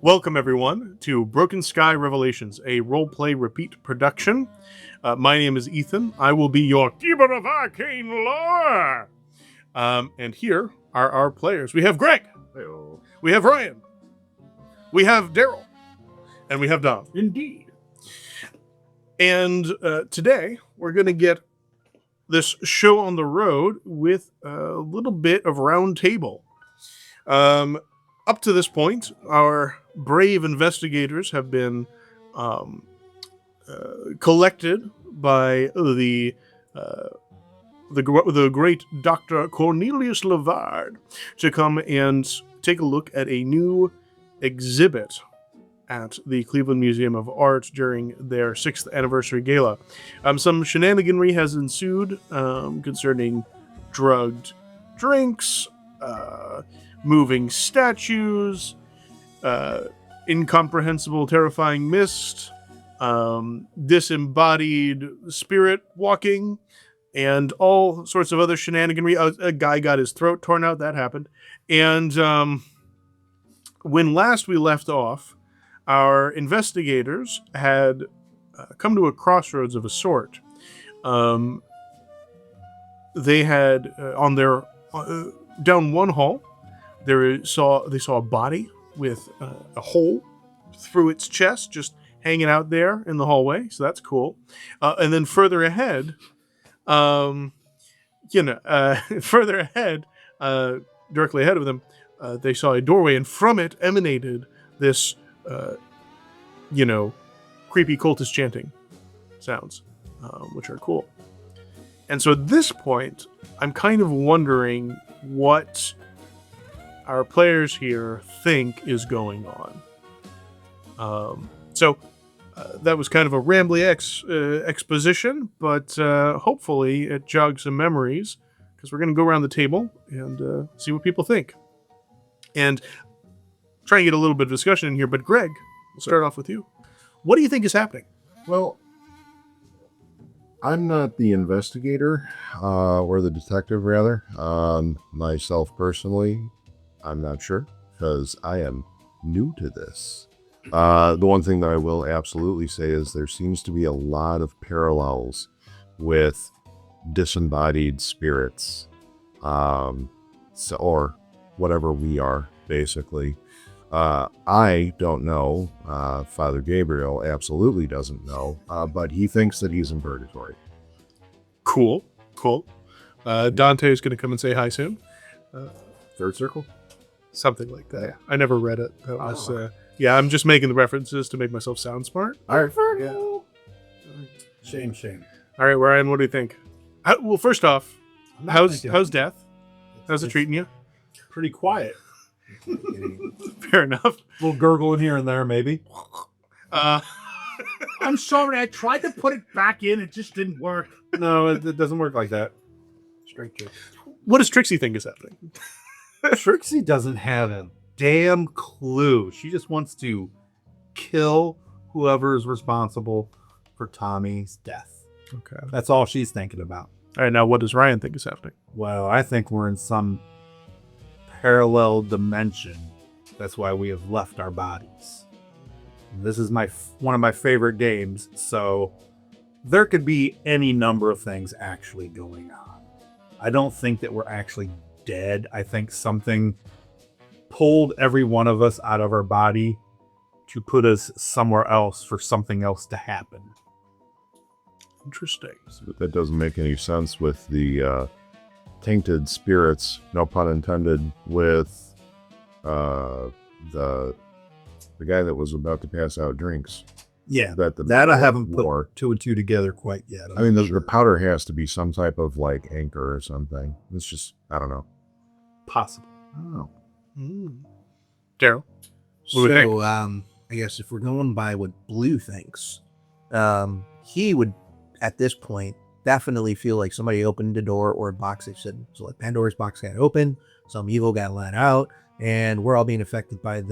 Welcome, everyone, to Broken Sky Revelations, a roleplay repeat production. My name is Ethan. I will be your keeper of arcane lore. And here are our players. We have Greg. Hey-o. We have Ryan. We have Daryl. And we have Dom. Indeed. And today, we're going to get this show on the road with a little bit of round table. Up to this point, our brave investigators have been collected by the great Dr. Cornelius Levard to come and take a look at a new exhibit at the Cleveland Museum of Art during their 6th anniversary gala. Some shenaniganry has ensued concerning drugged drinks, moving statues, incomprehensible, terrifying mist, disembodied spirit walking, and all sorts of other shenaniganry. A guy got his throat torn out. That happened. And when last we left off, our investigators had come to a crossroads of a sort. They had on their down one hall. They saw a body with a hole through its chest, just hanging out there in the hallway. So that's cool. And then further ahead, further ahead, directly ahead of them, they saw a doorway, and from it emanated this, creepy cultist chanting sounds, which are cool. And so at this point, I'm kind of wondering what our players here think is going on. So that was kind of a rambly exposition, but hopefully it jogs some memories, because we're going to go around the table and see what people think. And try and get a little bit of discussion in here, but Greg, we'll start off with you. What do you think is happening? Well, I'm not the investigator, or the detective, rather. Myself personally, I'm not sure, because I am new to this. The one thing that I will absolutely say is there seems to be a lot of parallels with disembodied spirits, or whatever we are, basically. I don't know. Father Gabriel absolutely doesn't know, but he thinks that he's in purgatory. Cool. Dante is going to come and say hi soon. Third circle? Something like that. Yeah. I never read it. That was, I'm just making the references to make myself sound smart. All right. Yeah. Shame. All right, Ryan, what do you think? Well, first off, how's death? How's it treating you? Pretty quiet. Fair enough. A little gurgling here and there, maybe. I'm sorry, I tried to put it back in, it just didn't work. No, it doesn't work like that. Straight joke. What does Trixie think is happening? Trixie doesn't have a damn clue. She just wants to kill whoever is responsible for Tommy's death. Okay. That's all she's thinking about. All right, now what does Ryan think is happening? Well, I think we're in some parallel dimension. That's why we have left our bodies. This is one of my favorite games, so there could be any number of things actually going on. I don't think that we're actually dead. I think something pulled every one of us out of our body to put us somewhere else for something else to happen. Interesting. But that doesn't make any sense with the tainted spirits, no pun intended, with the guy that was about to pass out drinks. Yeah, that I haven't put two and two together quite yet. I mean, the powder has to be some type of like anchor or something. It's just, I don't know. Possible. I don't know. Daryl? What do we think? So, I guess if we're going by what Blue thinks, he would, at this point, definitely feel like somebody opened a door or a box. They said, so like Pandora's box got open, some evil got let out, and we're all being affected by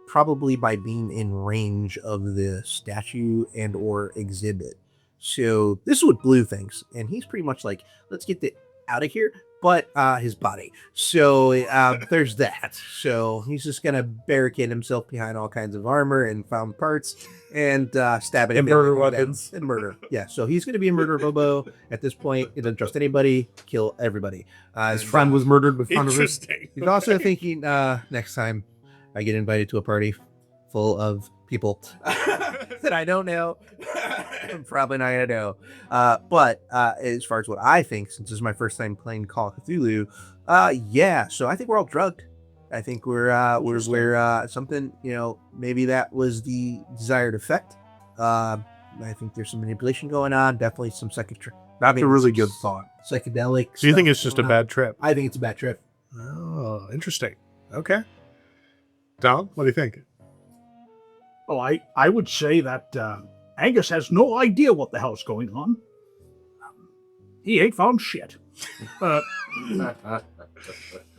probably by being in range of the statue and or exhibit. So this is what Blue thinks, and he's pretty much like, let's get out of here, but his body. So there's that. So he's just gonna barricade himself behind all kinds of armor and found parts and stab it And murder weapons. and murder. Yeah. So he's gonna be a murder hobo at this point. He doesn't trust anybody. Kill everybody. His friend was murdered in front of his. Interesting. He's also thinking next time I get invited to a party full of people that I don't know, I'm probably not gonna know. But as far as what I think, since this is my first time playing Call of Cthulhu, yeah. So I think we're all drugged. I think we're something, maybe that was the desired effect. I think there's some manipulation going on. Definitely some That's a really good thought. psychedelic. So you think stuff it's just a going on. bad trip? I think it's a bad trip. Oh, interesting. Okay. Dom, what do you think? Well, I would say that Angus has no idea what the hell's going on. He ain't found shit. But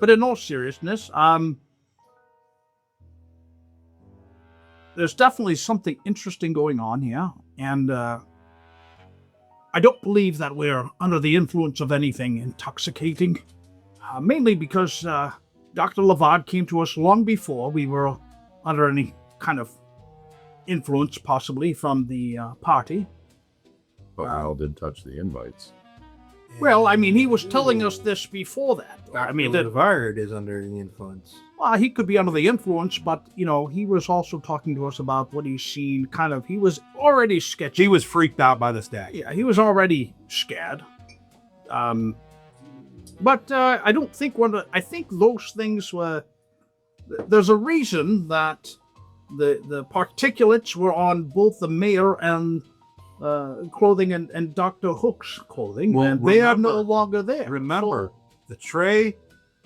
in all seriousness, there's definitely something interesting going on here, and I don't believe that we're under the influence of anything intoxicating. Mainly because Dr. Lavad came to us long before we were under any kind of influence, possibly from the party. But Al did touch the invites. Well, I mean, he was telling us this before that. I mean, that, Levard is under the influence. well, he could be under the influence, but, he was also talking to us about what he's seen. He was already sketchy. He was freaked out by the stag. Yeah, he was already scared. But I don't think I think those things were. There's a reason that the particulates were on both the mayor and clothing and Dr. Hook's clothing, Well, and they are remember- no longer there. Remember, the tray,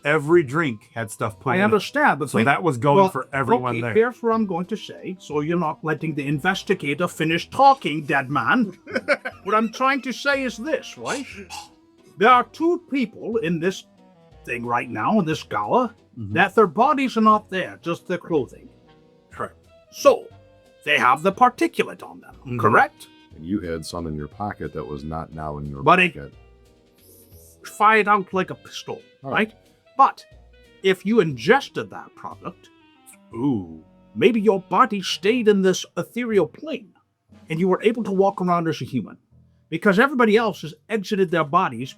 every drink had stuff put I in it. understand, but So that was going for everyone okay, there. Here's what I'm going to say, so you're not letting the investigator finish talking, dead man. What I'm trying to say is this, right? There are two people in this thing right now, in this gala, that their bodies are not there, just their clothing. Correct. So, they have the particulate on them, correct? And you had some in your pocket that was not now in your But it- pocket. Fired out like a pistol, Oh. right? But if you ingested that product, maybe your body stayed in this ethereal plane and you were able to walk around as a human. Because everybody else has exited their bodies.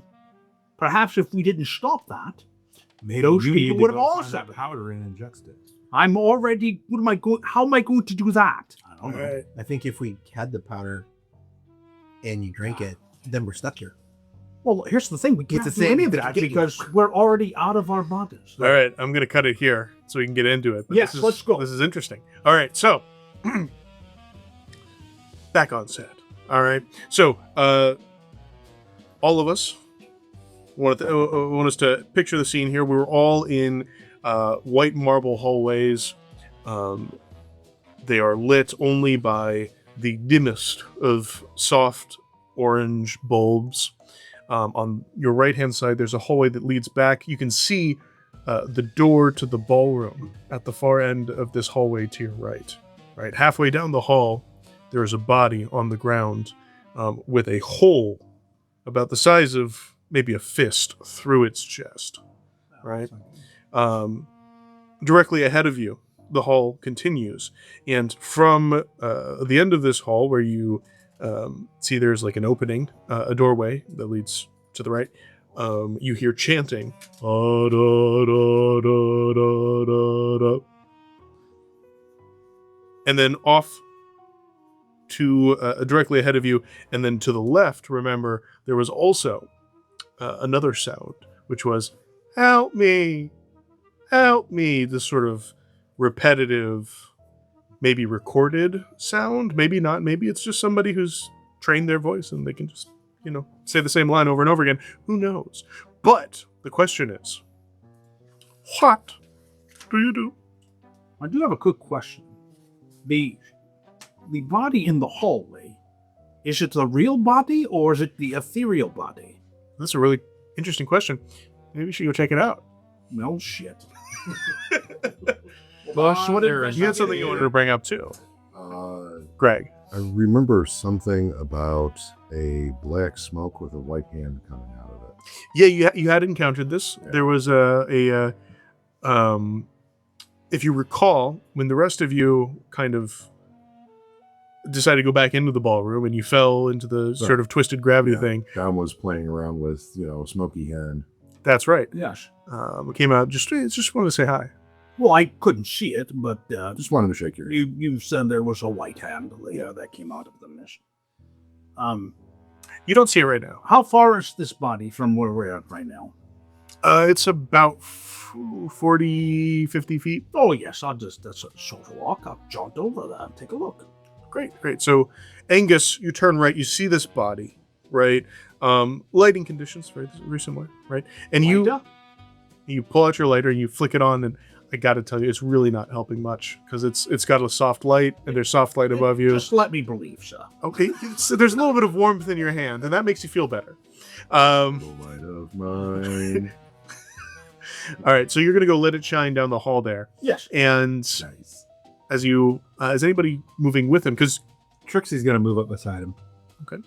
Perhaps if we didn't stop that, Maybe those you people need to would have go all find that said- powder and ingest it. I'm already, how am I going to do that? I don't know. I think if we had the powder and you drank it, then we're stuck here. Well, here's the thing, we can't the do thing, any of we that can get you. because we're already out of our bodies. All right, I'm going to cut it here so we can get into it. But Yes, this is- let's go. This is interesting. All right, so back on set. All right, so all of us want us to picture the scene here. We were all in white marble hallways. They are lit only by the dimmest of soft orange bulbs. On your right-hand side, there's a hallway that leads back. You can see the door to the ballroom at the far end of this hallway to your right. Right, halfway down the hall, there is a body on the ground with a hole about the size of maybe a fist through its chest. Right, directly ahead of you, the hall continues, and from the end of this hall, where you see there's like an opening, a doorway that leads to the right. You hear chanting. Da, da, da, da, da, da, da. And then off to directly ahead of you, and then to the left, remember, there was also another sound, which was, "Help me! Help me!" This sort of repetitive, maybe recorded sound, maybe not, maybe it's just somebody who's trained their voice and they can just, say the same line over and over again. Who knows? But the question is, what do you do? I do have a quick question. The body in the hallway, is it the real body or is it the ethereal body? That's a really interesting question. Maybe we should go check it out. Well, shit. Boss, what You had something you wanted to bring up too, Greg. I remember something about a black smoke with a white hand coming out of it. Yeah, you had encountered this. Yeah. There was if you recall, when the rest of you kind of decided to go back into the ballroom and you fell into the sort of twisted gravity Yeah. thing. John was playing around with, smoky hen. That's right. Yes. It came out just wanted to say hi. Well, I couldn't see it, but Just wanted to shake your hand. you said there was a white hand that came out of the mist. You don't see it right now. How far is this body from where we're at right now? It's about 40, 50 feet. Oh, yes, that's a short walk. I'll jaunt over that and take a look. Great. So, Angus, you turn right, you see this body, right? Lighting conditions, very similar, right? And Lighter? you pull out your lighter and you flick it on, and I got to tell you, it's really not helping much because it's got a soft light and there's soft light above you. Just let me believe, sir. Okay, so there's a little bit of warmth in your hand, and that makes you feel better. The light of mine. All right, so you're gonna go let it shine down the hall there, Yes. and Nice. as you is anybody moving with him? Because Trixie's gonna move up beside him. What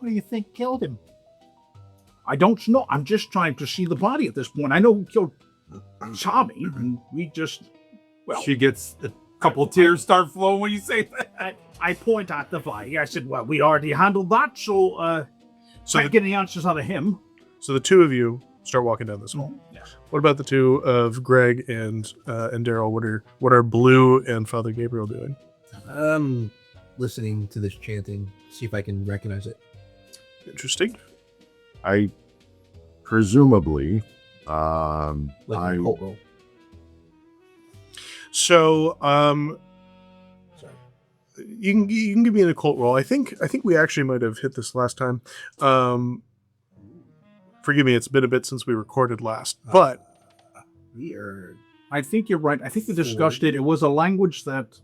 do you think killed him? I don't know. I'm just trying to see the body at this point. I know who killed Tommy, and we just... Well, She gets a couple tears start flowing when you say that. I point at the body. I said, well, we already handled that, so I'm getting answers out of him. So the two of you start walking down this hall. Yes. What about the two of Greg and Daryl? What are Blue and Father Gabriel doing? Listening to this chanting, see if I can recognize it. Interesting. I presumably, Like I a cult roll. So Sorry. you can give me an occult roll. I think we actually might have hit this last time. Forgive me, it's been a bit since we recorded last, but We are. I think you're right. I think we discussed it. It was a language that...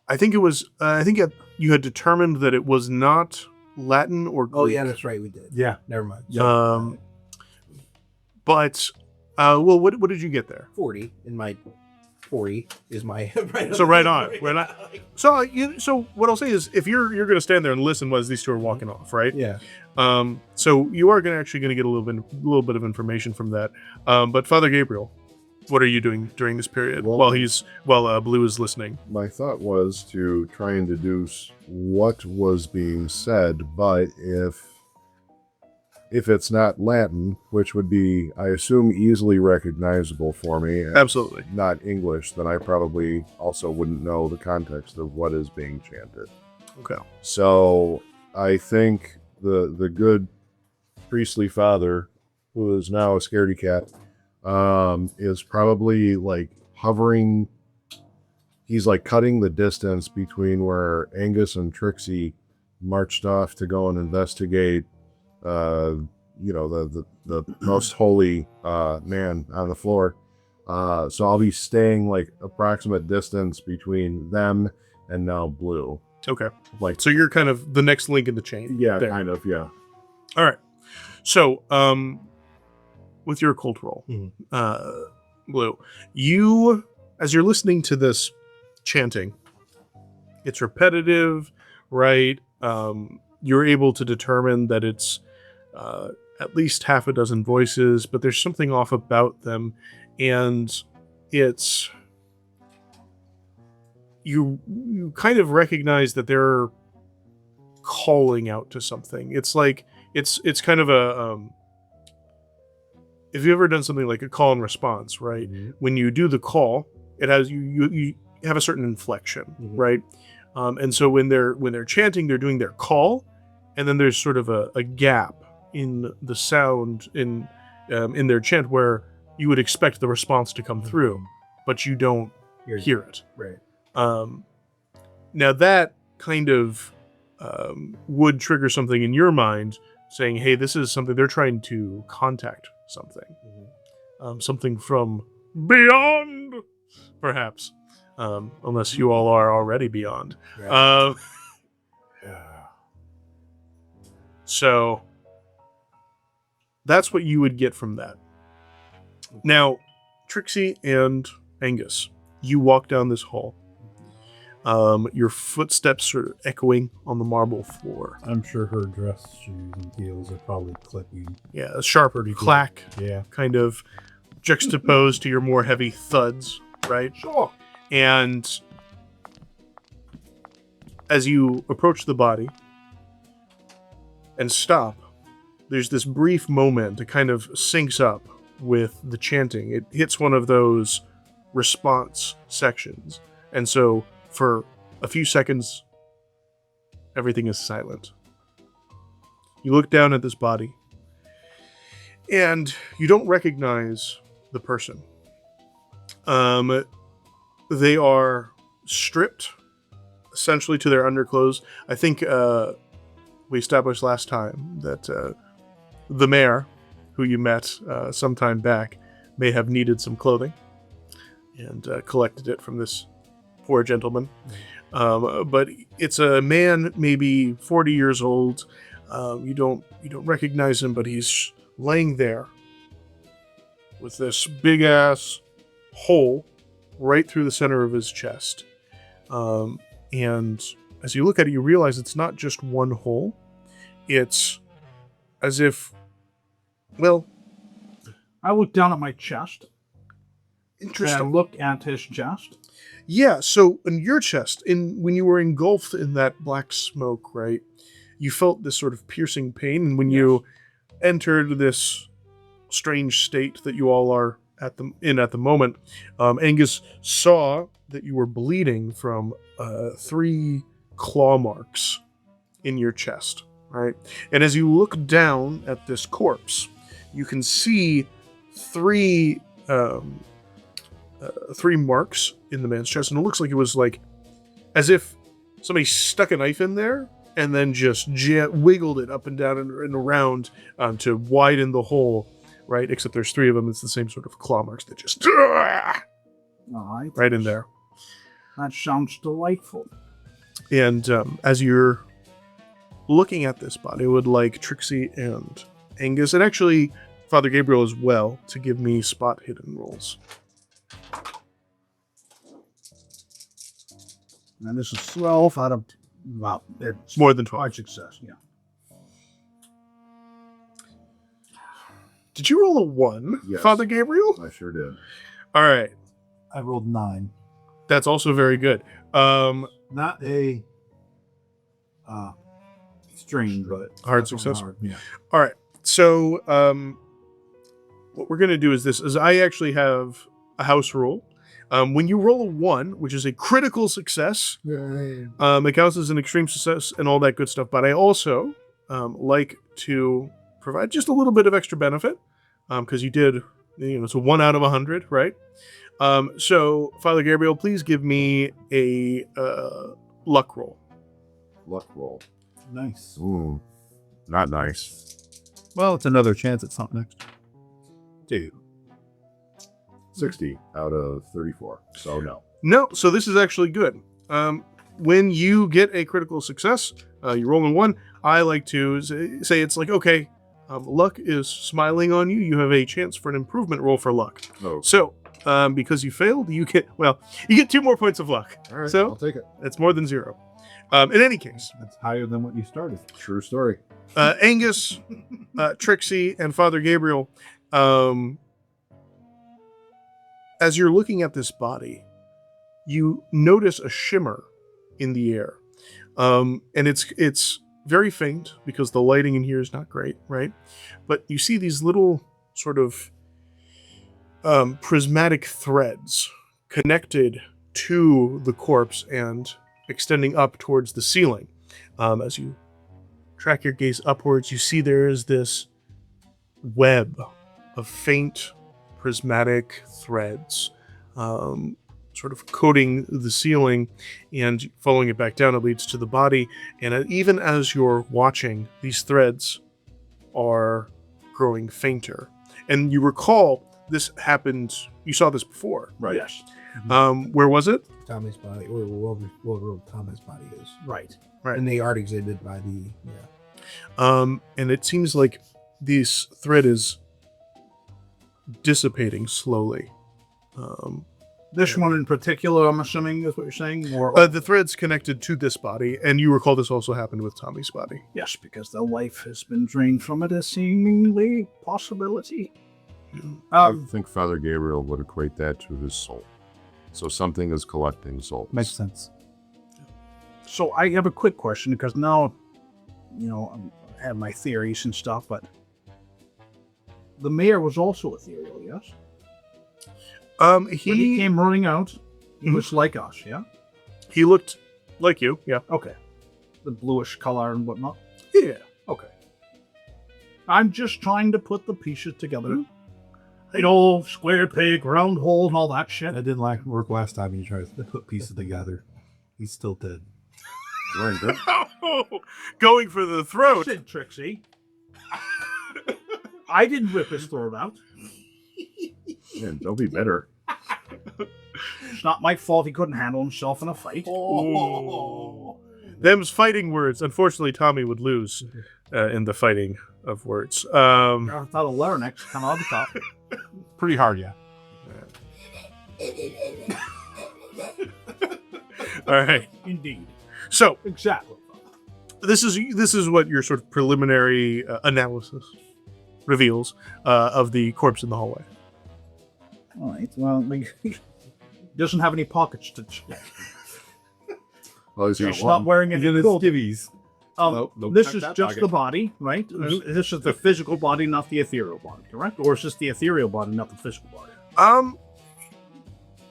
I think it was. I think you had determined that it was not Latin or Greek. Oh yeah, that's right. We did. Yeah. Never mind. But well, what did you get there? 40 in my 40 is my So right on. We're not. So so what I'll say is, if you're going to stand there and listen as these two are walking off, right? Yeah. So you are going to get a little bit of information from that. But Father Gabriel, what are you doing during this period Well- while Blue is listening? my thought was to try and deduce what was being said, but if it's not Latin, which would be, I assume, easily recognizable for me, and Absolutely. not English, then I probably also wouldn't know the context of what is being chanted. Okay. So I think the good priestly father, who is now a scaredy cat, is probably like hovering. He's like cutting the distance between where Angus and Trixie marched off to go and investigate, the most holy man on the floor. So I'll be staying like approximate distance between them and now Blue. Okay. Like, So you're kind of the next link in the chain. yeah, there. kind of, yeah. All right. So, with your occult roll, Blue, you, as you're listening to this chanting, it's repetitive, right? You're able to determine that it's at least half a dozen voices, but there's something off about them, and it's you kind of recognize that they're calling out to something. It's like it's kind of a if you've ever done something like a call and response, right? Mm-hmm. When you do the call, it has you have a certain inflection, Mhm. right? And so when they're chanting, they're doing their call, and then there's sort of a gap in the sound in their chant where you would expect the response to come through, but you don't hear it. Right. Now that kind of would trigger something in your mind, saying, "Hey, this is something they're trying to contact something, something from beyond, perhaps, unless you all are already beyond." Right. So that's what you would get from that. Now, Trixie and Angus, you walk down this hall. Your footsteps are echoing on the marble floor. I'm sure her dress shoes and heels are probably clicking. Yeah, a sharp Pretty good. clack Yeah. kind of juxtaposed to your more heavy thuds, right? Sure. And as you approach the body and stop, there's this brief moment that kind of syncs up with the chanting. It hits one of those response sections. And so for a few seconds, everything is silent. You look down at this body, and you don't recognize the person. They are stripped, essentially to their underclothes. I think we established last time that the mayor, who you met some time back, may have needed some clothing, and collected it from this poor gentleman. But it's a man, maybe 40 years old. You don't recognize him, but he's laying there with this big ass hole right through the center of his chest. And as you look at it, you realize it's not just one hole. It's as if, well, I look down at my chest. interesting. And look at his chest. Yeah, so in your chest, when you were engulfed in that black smoke, right, you felt this sort of piercing pain, and when you entered this strange state that you all are at the moment, Angus saw that you were bleeding from 3 claw marks in your chest, right? And as you look down at this corpse, you can see 3 marks in the man's chest, and it looks like it was like as if somebody stuck a knife in there and then just wiggled it up and down and around to widen the hole, right? Except there's 3 of them. It's the same sort of claw marks that just All right. right in there. That sounds delightful. And as you're looking at this body, I would like Trixie and Angus, and actually Father Gabriel as well, to give me spot hidden rolls. And this is 12 out of, well, it's More than 12. hard success, yeah. Did you roll a 1, Yes. Father Gabriel? I sure did. All right. I rolled 9. That's also very good. Not a strain, but Hard definitely success? hard, yeah. All right. So what we're going to do is this, is I actually have a house rule. When you roll a 1, which is a critical success, it counts as an extreme success and all that good stuff. But I also like to provide just a little bit of extra benefit because you did, it's a 1 out of 100, right? So, Father Gabriel, please give me a luck roll. Luck roll. Nice. Ooh, not nice. Well, it's another chance at something extra. 2. 60 out of 34. So no. No, so this is actually good. When you get a critical success, you roll in 1, I like to say it's like, okay, luck is smiling on you. You have a chance for an improvement roll for luck. Oh, So, because you failed, you get 2 more points of luck. all right. So- I'll take it. That's more than 0. In any case, That's higher than what you started. True story. Angus, Trixie, and Father Gabriel, as you're looking at this body, you notice a shimmer in the air. And it's very faint because the lighting in here is not great, right? But you see these little sort of prismatic threads connected to the corpse and extending up towards the ceiling. As you track your gaze upwards, you see there is this web of faint prismatic threads sort of coating the ceiling, and following it back down, it leads to the body. And even as you're watching, these threads are growing fainter. And you recall this happened, you saw this before. Right. Yes. Where was it? Tommy's body, or where Tommy's body is. Right. Right. And the art exhibited by the, And it seems like this thread is dissipating slowly. This one in particular, I'm assuming, is what you're saying? Or The thread's connected to this body, and you recall this also happened with Tommy's body. yes, because the life has been drained from it, a seemingly possibility. I think Father Gabriel would equate that to his soul. So something is collecting souls. Makes sense. So I have a quick question, because now, I have my theories and stuff, but the mayor was also ethereal, yes? When he came running out, he was like us, yeah? He looked like you, yeah. Okay. The bluish color and whatnot. Yeah. Okay. I'm just trying to put the pieces together. Square peg, round hole, and all that shit. That didn't work last time you tried to put pieces together. He's still dead. Right, good. Going for the throat. Listen, Trixie. I didn't rip his throat out. Man, don't be bitter. It's not my fault he couldn't handle himself in a fight. Them's fighting words. Unfortunately, Tommy would lose in the fighting of words. I thought a larynx come out the top. Pretty hard, yeah. All right. Indeed. So Exactly. this is what your sort of preliminary analysis reveals of the corpse in the hallway. All right. Well, he doesn't have any pockets to check. Well, he's got He's not one. wearing any clothes. skivvies. Nope, This check is that just pocket. the body, right? This is the physical body, not the ethereal body, correct? Or is this the ethereal body, not the physical body?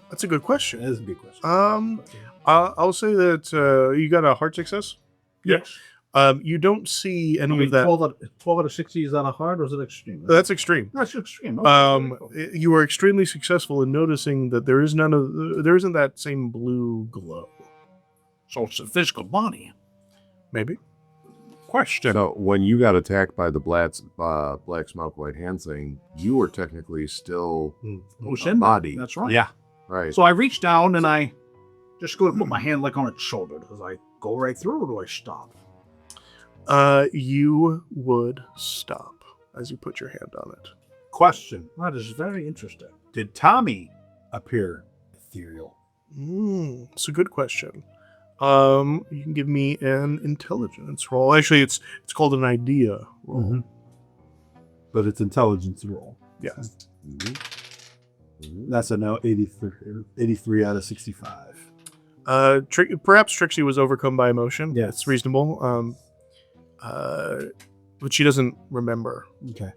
That's a good question. That is a good question. I'll say that you got a hard success. Yes. You don't see any of that. 12 out of 60, is that a hard or is it extreme? That's extreme. That's extreme. Okay. You were extremely successful in noticing that there isn't that same blue glow. So it's a physical body. Maybe. Question. So when you got attacked by the black smoke white hand thing, you were technically still Who's a in there? body. That's right. Yeah. Right. So I reach down and I just go and put my hand like on its shoulder. Does I go right through or do I stop? You would stop as you put your hand on it. Question. That is very interesting. Did Tommy appear ethereal? It's a good question. You can give me an intelligence roll. Actually, it's called an idea roll. Mhm. But it's intelligence roll. Yeah. That's a no 83 out of 65. Perhaps Trixie was overcome by emotion. Yes. It's reasonable. But she doesn't remember. Okay.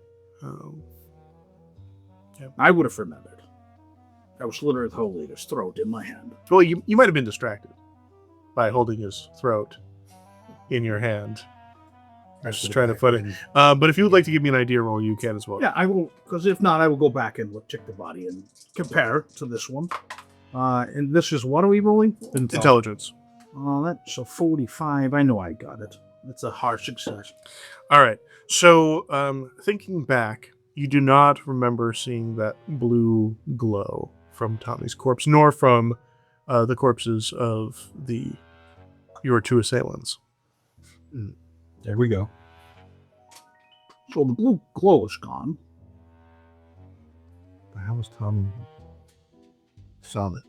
I would have remembered. I was literally holding his throat in my hand. Well, you might have been distracted by holding his throat in your hand. I was just trying to put it. But if you would like to give me an idea roll, you can as well. Yeah, I will, because if not, I will go back and check the body and compare to this one. And this is, what are we rolling? Intelligence. Oh, that's a 45. I know I got it. That's a hard success. All right. So, thinking back, you do not remember seeing that blue glow from Tommy's corpse, nor from the corpses of your two assailants. There we go. So the blue glow is gone. But how was Tommy solid?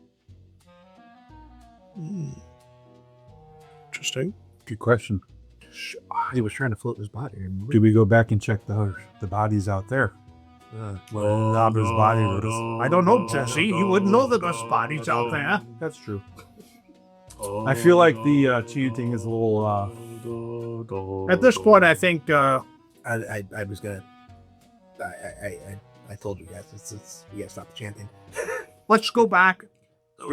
Interesting. Good question. He was trying to float his body. Remember? Do we go back and check the bodies out there? Nabra's body was... I don't know, Jesse. He wouldn't know that there's bodies out there. That's true. I feel like the chanting is a little... At this point, I think I was gonna. I told you guys. It's we gotta stop the chanting. let's go back.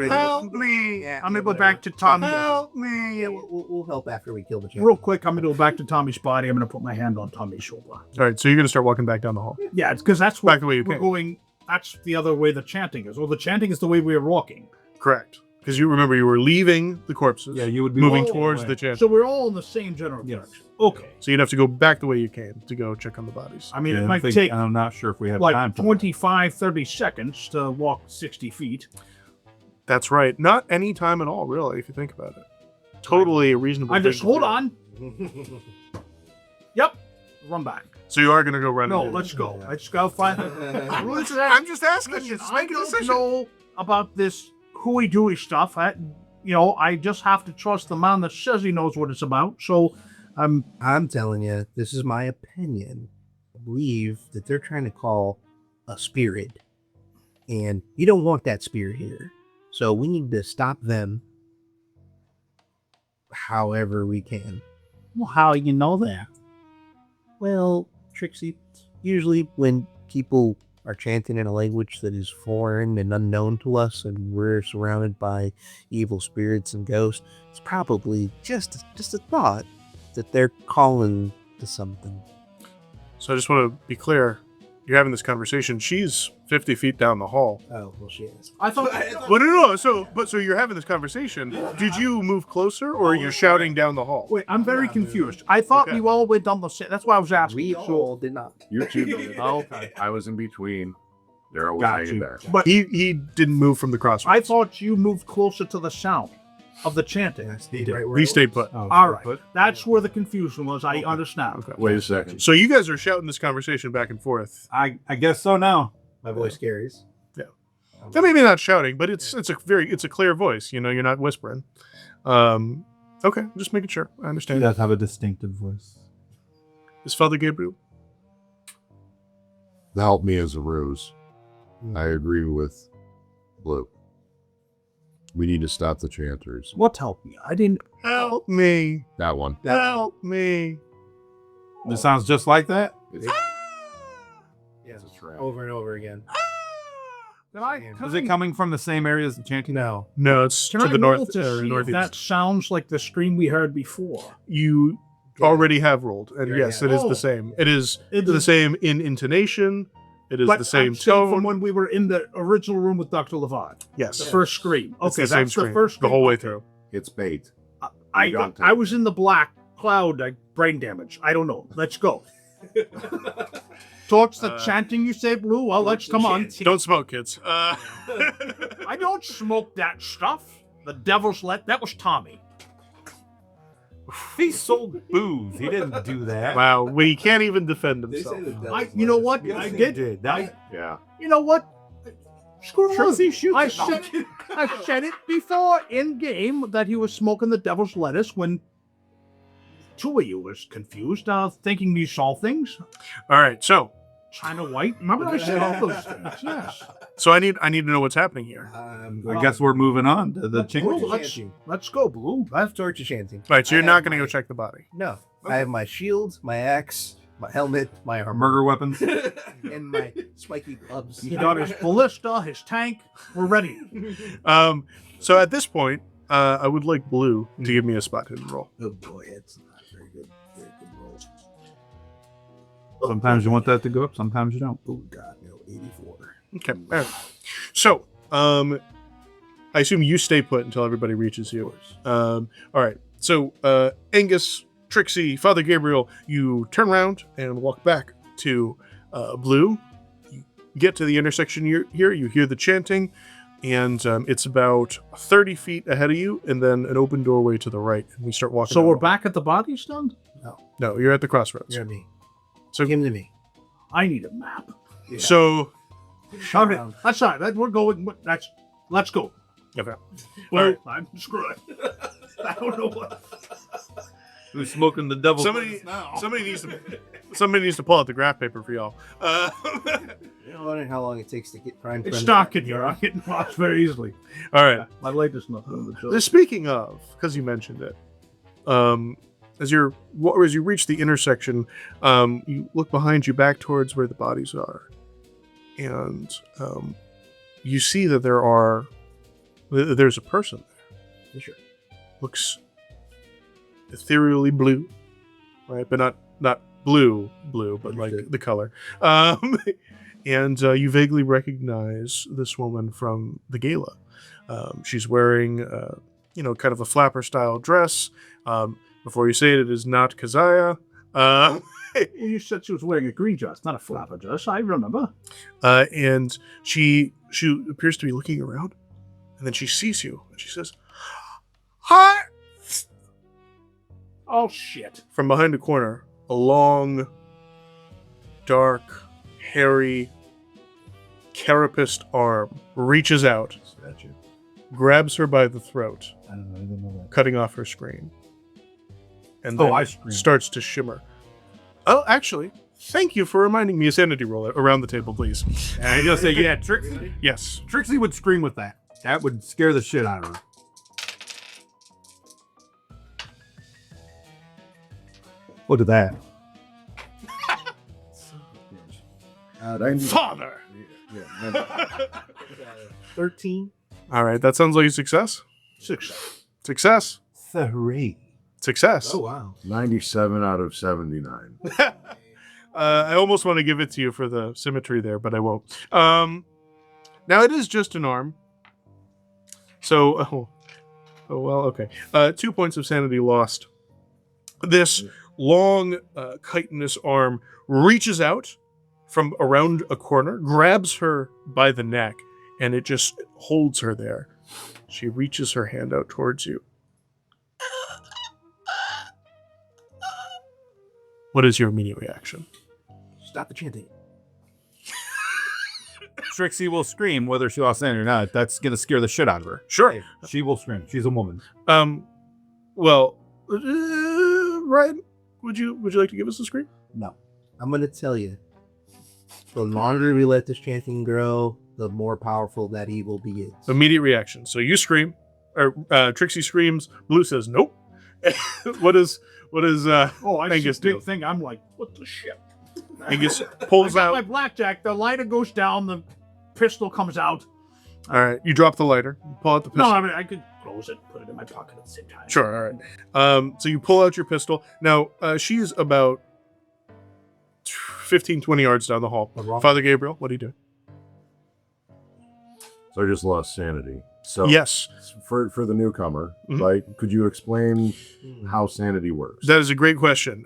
Help me! Yeah, I'm going to go whatever. back to Tommy. Help me! Yeah, we'll help after we kill the champion. Real quick, I'm going to go back to Tommy's body. I'm going to put my hand on Tommy's shoulder. All right, so you're going to start walking back down the hall. Yeah, because that's Back what the way you we're came. going. That's the other way the chanting is. Or the chanting is the way we are walking. Correct. Because you remember you were leaving the corpses, Yeah, you would be moving walking towards away. the chant. So we're all in the same general Yes. direction. Okay. So you'd have to go back the way you came to go check on the bodies. I mean, Yeah, it I might think- take I'm not sure if we have time like for 25, 30 seconds to walk 60 feet. That's right. Not any time at all, really, if you think about it. Totally a reasonable I thing just, to hold do. on. Yep. Run back. So you are going to go run. No, into- let's go. I just got to find I'm just asking you. Just I make a don't decision. know about this hooey-dooey stuff. I just have to trust the man that says he knows what it's about. So, I'm telling you, this is my opinion. I believe that they're trying to call a spirit, and you don't want that spirit here. So we need to stop them however we can. well, how you know that? Well, Trixie, usually when people are chanting in a language that is foreign and unknown to us, and we're surrounded by evil spirits and ghosts, it's probably just a thought that they're calling to something. So I just want to be clear. You're having this conversation. She's 50 feet down the hall. Oh, well, she is. I thought. Well, no. So you're having this conversation. Did you move closer, or are you shouting down the hall? Wait, I'm very confused. I thought Okay. we all went down the same. That's why I was asking. We all did not. You two did. Oh, okay. I was in between. They're always Got hanging you. there. But He didn't move from the crossroads. I thought you moved closer to the sound of the chanting. I stayed right where He I stayed was. put. All right, that's where the confusion was. I understand. Okay. Wait a second. So you guys are shouting this conversation back and forth. I guess so now. My voice carries. Now, maybe not shouting, but it's a clear voice. You know, you're not whispering. Okay, just making sure. I He understand. does have a distinctive voice. Is Father Gabriel? Help me as a ruse. I agree with Blue. We need to stop the chanters. What help me? I didn't. Help me! That one. Help me! This sounds just like that. It's, Yes, It's a trap. over and over again. Is it coming from the same area as the chanting? No. No, it's Can to I the roll north to see if northeast. that sounds like the scream we heard before? You already have rolled, and Yeah, yes, yeah. it is Oh. the same. It is It the is- same in intonation. It is But the same I'm saying from tone. when we were in the original room with Dr. Levard. Yes, The first scream. It's Okay, the same that's the scream, first the scream. whole way Okay. through. It's bait. I was in the black cloud, brain damage. I don't know. Let's go. Towards the chanting, you say, Blue? Well, let's come on. Don't smoke, kids. I don't smoke that stuff. The devil's that was Tommy. He sold booze. He didn't do that. Wow, we can't even defend himself. You know what? Yes, I he did. Yeah. You know what? Screw Trixie him. shoots I it. said it before in game that he was smoking the devil's lettuce when two of you was confused, thinking you saw things. All right, so China White. Remember I said all those things. Yes. I need to know what's happening here. I guess we're moving on to the Well, chanting. let's go, Blue. I have torch of chanting. Right, so you're I not have going to go my- check the body. No. I have my shield, my axe, my helmet, my armor, Murder weapons. and my spiky gloves. He got his ballista, his tank. We're ready. So at this point, I would like Blue to give me a spot hidden roll. Oh boy, it's not very good. Very good roll. Sometimes you want that to go up. Sometimes you don't. Oh god, no, 84. Okay. All right. So, I assume you stay put until everybody reaches you. All right. So, Angus, Trixie, Father Gabriel, you turn around and walk back to Blue. You get to the intersection here. You hear the chanting, and it's about 30 feet ahead of you, and then an open doorway to the right. And we start walking. So down we're the- back at the body stand? No, you're at the crossroads. You're me. So, Give him to me. I need a map. so All right. That's all right. We're going. Let's go. okay. Well, right. I'm screwed. I don't know what. Who's smoking the devil? Somebody needs to pull out the graph paper for y'all. You know, wondering how long it takes to get prime. It's dark in here. I'm getting lost very easily. All right. My light is not on the job. Speaking of, because you mentioned it, as you reach the intersection, you look behind you, back towards where the bodies are, and you see that there's a person there. Sure. Looks ethereally blue, right? But not blue, but like Understood. the color. And you vaguely recognize this woman from the gala. She's wearing, kind of a flapper style dress. Before you say it, it is not Keziah. Well, you said she was wearing a green dress, not a flapper dress. I remember. And she appears to be looking around, and then she sees you, and she says, "Hi!" Oh shit! From behind a corner, a long, dark, hairy, carapaced arm reaches out grabs her by the throat, I didn't know that. cutting off her screen. And Oh, then I scream. starts to shimmer. Oh, actually, thank you for reminding me a sanity roll around the table, please. And I just say, yeah, Trixie. Yes. Trixie would scream with that. That would scare the shit out of her. Look at that. 90, Father! yeah, 13. All right, that sounds like a success. Success. 3. Success. Oh, wow. 97 out of 79. I almost want to give it to you for the symmetry there, but I won't. Now it is just an arm. So, well, okay. 2 points of sanity lost. This long, chitinous arm reaches out from around a corner, grabs her by the neck, and it just holds her there. She reaches her hand out towards you. What is your immediate reaction? Stop the chanting. Trixie will scream whether she lost sanity or not. That's going to scare the shit out of her. Sure. She will scream. She's a woman. Well, Ryan, would you like to give us a scream? No. I'm going to tell you. The longer we let this chanting grow, the more powerful that evil begins. Immediate reaction. So you scream, or Trixie screams. Blue says nope. What is Oh, I see Angus a big do? thing. I'm like, what the shit? Angus I pulls got my out. blackjack. The lighter goes down. The pistol comes out. All right, you drop the lighter. Pull out the pistol. No, I mean I could close it, put it in my pocket at the same time. Sure. All right. So you pull out your pistol. Now she's about 15, 20 yards down the hall. Father Gabriel, what do you do? So I just lost sanity. So Yes, for the newcomer, Mhm. right? Could you explain how sanity works? that is a great question.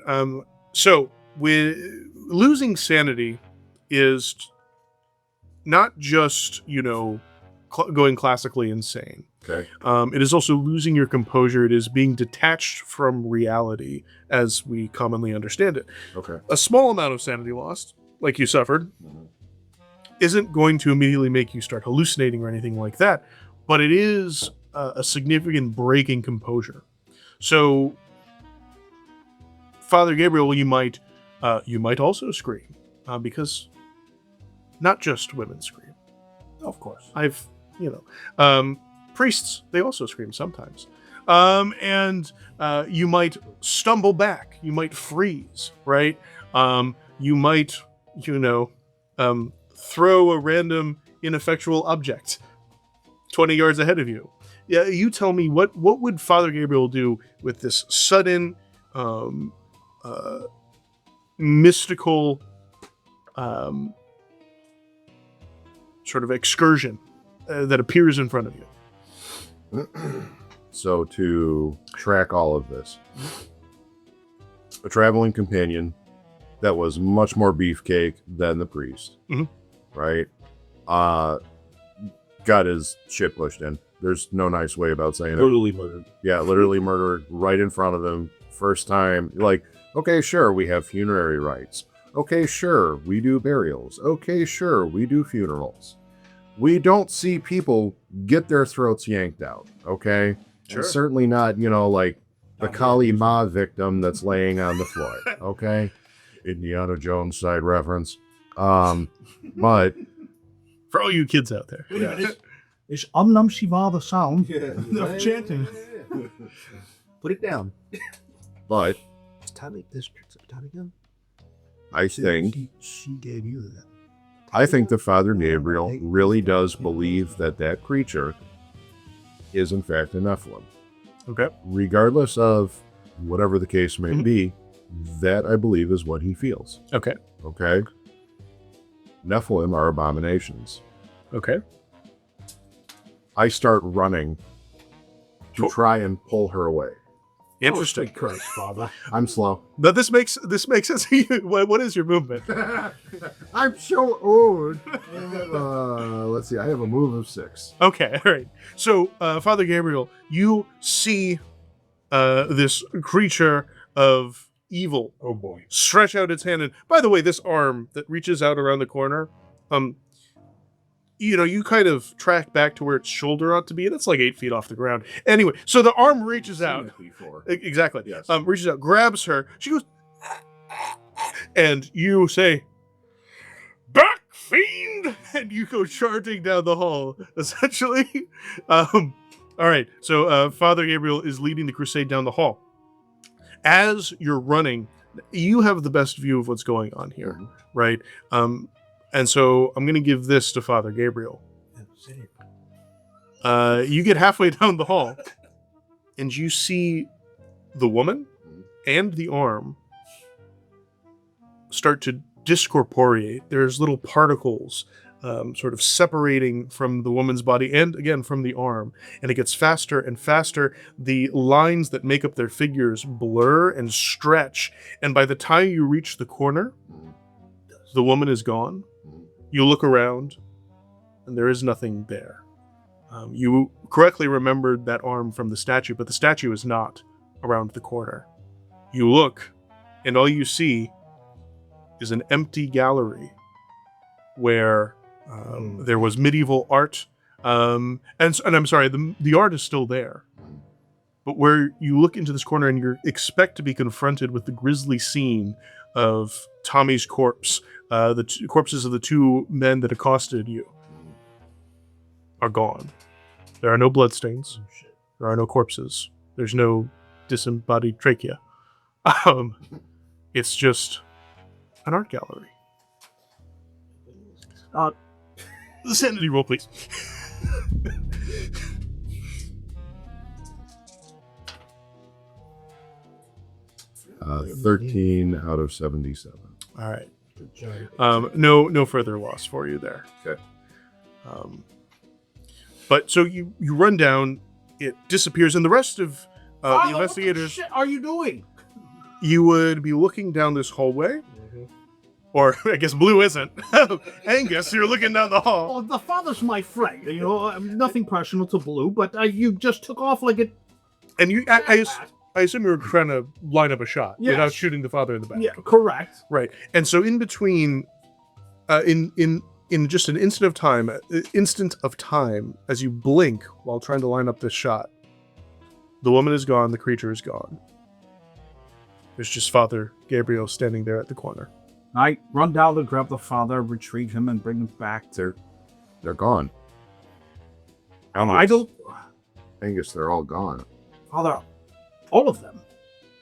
So with losing sanity is not just going classically insane. Okay. It is also losing your composure. It is being detached from reality as we commonly understand it. Okay. A small amount of sanity lost, like you suffered, Mhm. isn't going to immediately make you start hallucinating or anything like that, but it is a significant break in composure. So, Father Gabriel, you might also scream because not just women scream. Of course. Priests, they also scream sometimes. And you might stumble back. You might freeze, right? You might, throw a random ineffectual object 20 yards ahead of you. Yeah, you tell me, what would Father Gabriel do with this sudden, mystical sort of excursion that appears in front of you? So to track all of this, a traveling companion that was much more beefcake than the priest, Mhm. right? Got his shit pushed in. There's no nice way about saying it. Totally murdered. Yeah, literally murdered right in front of him. First time, like, okay, sure, we have funerary rites. Okay, sure, we do burials. Okay, sure, we do funerals. We don't see people get their throats yanked out, okay? Sure. And certainly not, like the Kali Ma victim that's laying on the floor, okay? Indiana Jones side reference. But For all you kids out there. Is Om Nam Shiva the sound of chanting? Put it down. but Is Tommy this Tommy gun? I think She gave you that. I think the Father Gabriel really does believe that creature is in fact a Nephilim. Okay. Regardless of whatever the case may be, that I believe is what he feels. Okay. Okay? Nephilim are abominations. Okay. I start running to try and pull her away. Interesting. Christ, Father. I'm slow. But this makes sense. What is your movement? I'm so old. Let's see. I have a move of 6. Okay, all right. So, Father Gabriel, you see this creature of evil Oh boy. stretch out its hand. And by the way, this arm that reaches out around the corner, you kind of track back to where its shoulder ought to be, and it's like 8 feet off the ground. Anyway, so the arm reaches out. Exactly. Yes. Reaches out, grabs her. She goes, and you say, "Back, fiend!" And you go charging down the hall, essentially. All right, so Father Gabriel is leading the crusade down the hall. As you're running, you have the best view of what's going on here, right? And so I'm going to give this to Father Gabriel. You get halfway down the hall, and you see the woman and the arm start to discorporeate. There's little particles sort of separating from the woman's body and, again, from the arm. And it gets faster and faster. The lines that make up their figures blur and stretch. And by the time you reach the corner, the woman is gone. You look around, and there is nothing there. You correctly remembered that arm from the statue, but the statue is not around the corner. You look, and all you see is an empty gallery where there was medieval art, and I'm sorry, the art is still there. But where you look into this corner and you expect to be confronted with the grisly scene of Tommy's corpse, the corpses of the two men that accosted you are gone. There are no bloodstains. There are no corpses. There's no disembodied trachea. It's just an art gallery. Sanity roll, please. 13 out of 77. All right. No further loss for you there. Okay. But so you run down, it disappears, and the rest of the investigators. What the shit are you doing? You would be looking down this hallway, or I guess Blue isn't. Angus, you're looking down the hall. Oh, the father's my friend. Nothing personal to Blue, but you just took off like it. And you, I assume you were trying to line up a shot without shooting the father in the back. Yeah, correct. Right. And so in between, in just an instant of time, as you blink while trying to line up this shot, the woman is gone, the creature is gone. There's just Father Gabriel standing there at the corner. I run down to grab the father, retrieve him, and bring him back. They're gone. I don't... Angus, they're all gone. Father, all of them.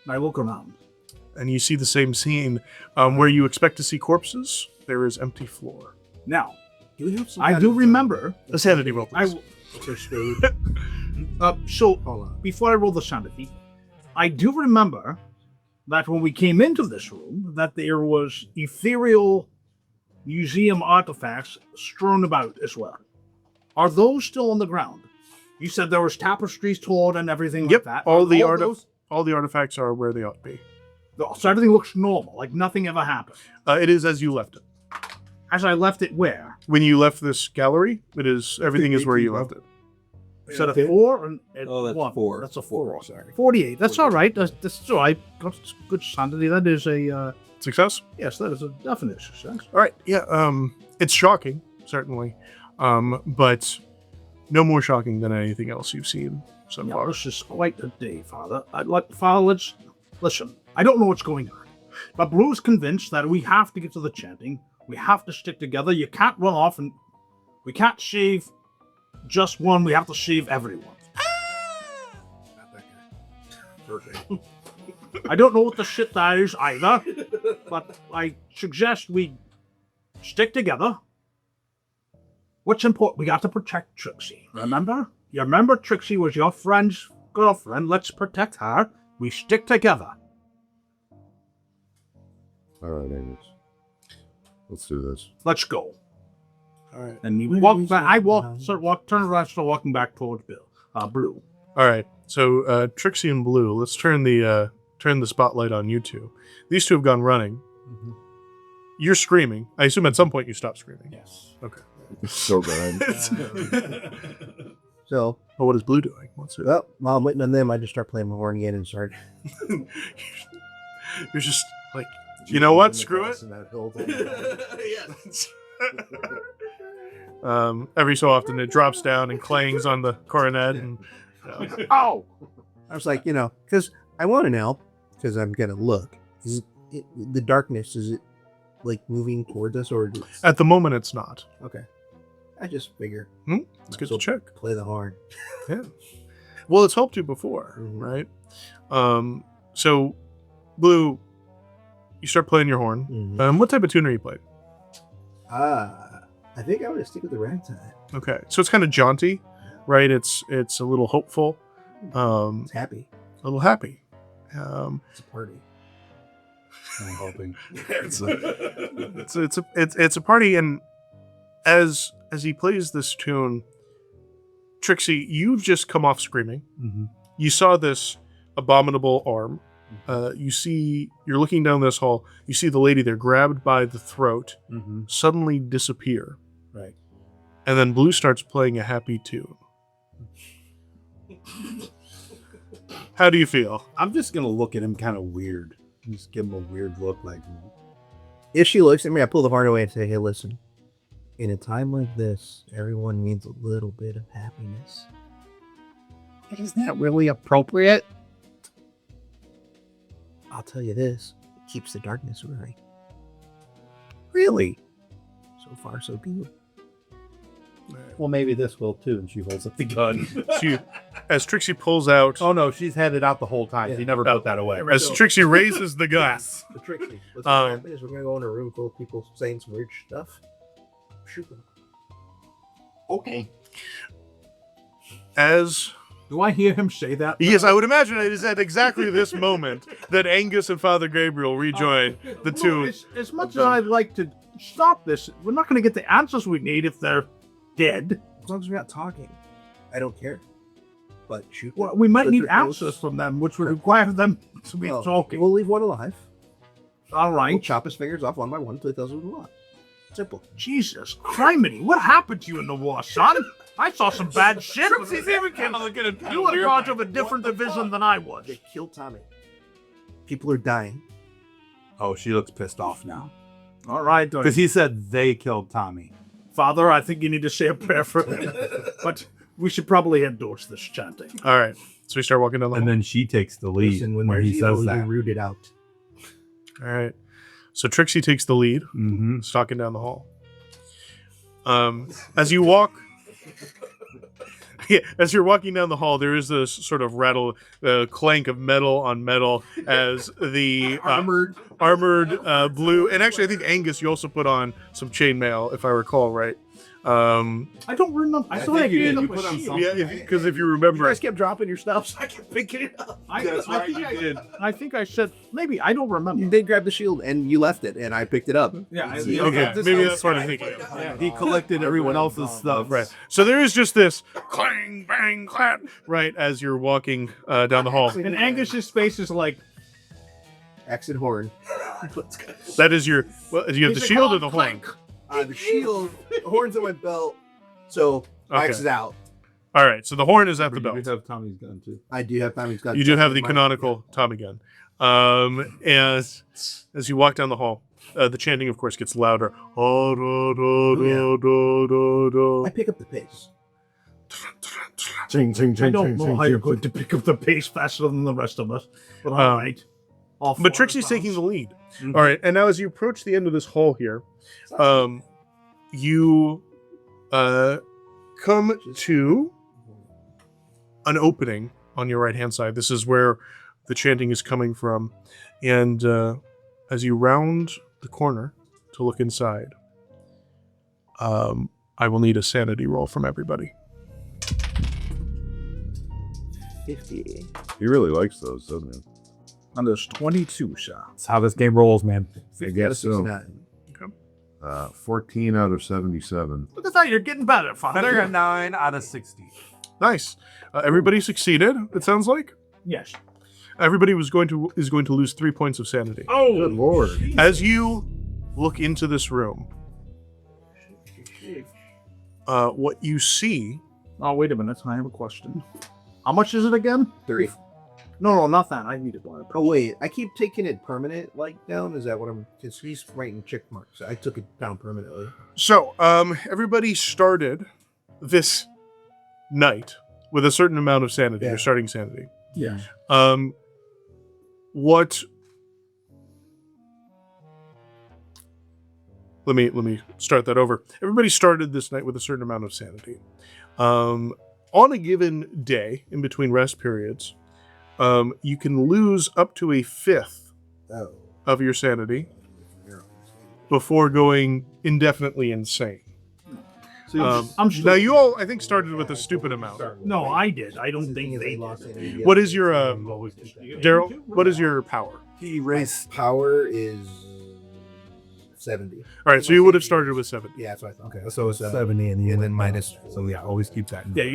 And I look around. And you see the same scene where you expect to see corpses. There is empty floor. Now, I do remember... A sanity roll, please. Before I roll the sanity, I do remember that when we came into this room, that there was ethereal museum artifacts strewn about as well. Are those still on the ground? You said there was tapestries torn and everything like that. All the artifacts are where they ought to be. So everything looks normal, like nothing ever happened. It is as you left it. As I left it where? When you left this gallery, everything is where you left it. Is that a 4? That's one? 4. That's a 4. Sorry. 48. That's all right. That's all right. Got good sanity. That is a... Success? Yes, that is a definite success. All right. Yeah. It's shocking, certainly. But no more shocking than anything else you've seen so far. This is quite a day, Father. Father, let's... Listen, I don't know what's going on. But Blue's convinced that we have to get to the chanting. We have to stick together. You can't run off and... We can't shave just one. We have to shave everyone. Not that guy. Perfect. I don't know what the shit that is either. But I suggest we stick together. What's important? We got to protect Trixie. Remember? You remember Trixie was your friend's girlfriend. Let's protect her. We stick together. All right, Angus. Let's do this. Let's go. All right. And we walk back. Turn around, start walking back towards Blue. All right. So Trixie and Blue, let's turn the spotlight on you two. These two have gone running. Mm-hmm. You're screaming. I assume at some point you stop screaming. Yes. Okay. So good. So, Well, what is Blue doing? What's it? well, while I'm waiting on them, I just start playing my horn again and start. You're just like, you know what? Screw it. In that hill. Every so often, it drops down and clangs on the coronet. And Oh! I was like, because I want to know, because I'm gonna look. Is it the darkness? Is it like moving towards us, or at the moment, it's not. okay? I just figure It's good to check. play the horn. Yeah. Well, it's helped you before, Mhm. right? So, Blue, you start playing your horn. Mhm. What type of tune are you playing? I think I'm gonna stick with the ragtime. Okay, so it's kind of jaunty, right? It's a little hopeful, It's happy. a little happy. It's a party. I'm hoping. It's a party, and as he plays this tune, Trixie, you've just come off screaming. Mm-hmm. You saw this abominable arm. You're looking down this hall. You see the lady there grabbed by the throat, Mm-hmm. suddenly disappear. Right. And then Blue starts playing a happy tune. How do you feel? I'm just gonna look at him kind of weird. Just give him a weird look, like If she looks at me, I pull the horn away and say, "Hey, listen. In a time like this, everyone needs a little bit of happiness." Isn't that really appropriate? I'll tell you this: it keeps the darkness away. really. So far, so good. Well, maybe this will too. And she holds up the gun. As Trixie pulls out, Oh no, she's had it out the whole time. Yeah. She never put that away. as Trixie raises the gun, The Trixie. What's Um, gonna happen is we're gonna go in a room full of people saying some weird stuff. Shoot them. Okay. as Do I hear him say that? yes, I would imagine it is at exactly this moment that Angus and Father Gabriel rejoin the Look, two. as much as I'd like to stop this, we're not going to get the answers we need if they're dead. As long as we're not talking, I don't care. But shoot. Well, we might But need they're close. answers from them, which would require them to be Well, talking. We'll leave one alive. All We'll right. chop his fingers off one by one until he tells us what we want. Simple. Jesus, criminy, what happened to you in the war, son? I saw some bad shit. You were part of a different division than I was. They killed Tommy. People are dying. Oh, she looks pissed off now All right, because he said they killed Tommy. Father, I think you need to say a prayer for them. But we should probably endorse this chanting. All right, so we start walking down the And hall. then she takes the lead Listen, when where there's he evil, says you that. root it out. All right, so Trixie takes the lead, Mm-hmm. stalking down the hall. As you walk, yeah, as you're walking down the hall, there is this sort of clank of metal on metal as the armored blue, and actually I think Angus, you also put on some chainmail, if I recall right. I don't remember. I thought I think you picked did. up You a put on shield. something. Because if you You remember, guys kept dropping your stuff, so I kept picking it up. I think I said, maybe, I don't remember. You did grab the shield and you left it, and I picked it up. Yeah, okay, maybe that's what I'm thinking. He collected everyone else's stuff. Right. So there is just this clang, bang, clap, right, as you're walking down the hall. And Angus's face is like, Axe and horn. That is your, well, do you have the Is it shield or called the horn? clank? The shield, the horn's on my belt, so Okay. axe is out. All right, so the horn is at the You belt. have Tommy's gun too. I do have Tommy's gun. You do have the canonical Tommy gun. As you walk down the hall, the chanting, of course, gets louder. I pick up the pace. Ching, ching, I ching, don't ching, know ching, how you're ching, going to pick up the pace faster than the rest of us. But all Um, right. All But 400 Trixie's taking the pounds. lead. All right, and now as you approach the end of this hall here, you come to an opening on your right hand side. This is where the chanting is coming from, and as you round the corner to look inside, I will need a sanity roll from everybody. 50. He really likes those, doesn't he? And there's 22 shots. That's how this game rolls, man. 50 out of so. 69. 14 out of 77. Look at that, you're getting better, Father. 9 out of 60. Nice. Everybody succeeded. It sounds like Yes. everybody is going to lose 3 points of sanity. Oh, Good lord. As you look into this room, what you see, Oh, wait a minute. I have a question. How much is it again? 3. No, not that. I needed one. Oh wait, I keep taking it permanent down. Is that what I'm? Because he's writing check marks. I took it down permanently. So, everybody started this night with a certain amount of sanity. Yeah. Your starting sanity. Yeah. What? Let me start that over. Everybody started this night with a certain amount of sanity. On a given day, in between rest periods, you can lose up to a fifth of your sanity before going indefinitely insane. Now you all, I think, started with a stupid amount. No, I did. I don't think they did. What is your Daryl? What is your power? He raised power is 70. All right, so you would have started with 70. Yeah, that's what I thought. Okay, so it's 70 and then minus. So yeah, always keep that. Yeah,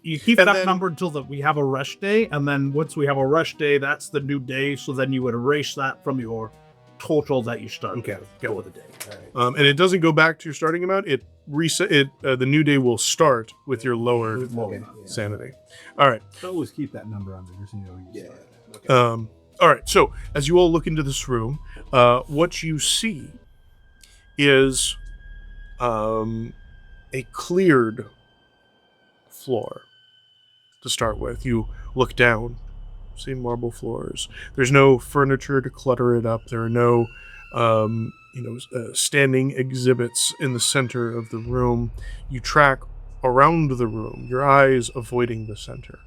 you keep And that then- number until we have a rush day, and then once we have a rush day, that's the new day. So then you would erase that from your total that you started. Okay. Go with the day. And it doesn't go back to your starting amount. It reset. The new day will start with your lower sanity. All right. So always keep that number on there, just so you know. Yeah. All right. So as you all look into this room, what you see is a cleared floor to start with. You look down, see marble floors. There's no furniture to clutter it up. There are no, standing exhibits in the center of the room. You track around the room, your eyes avoiding the center.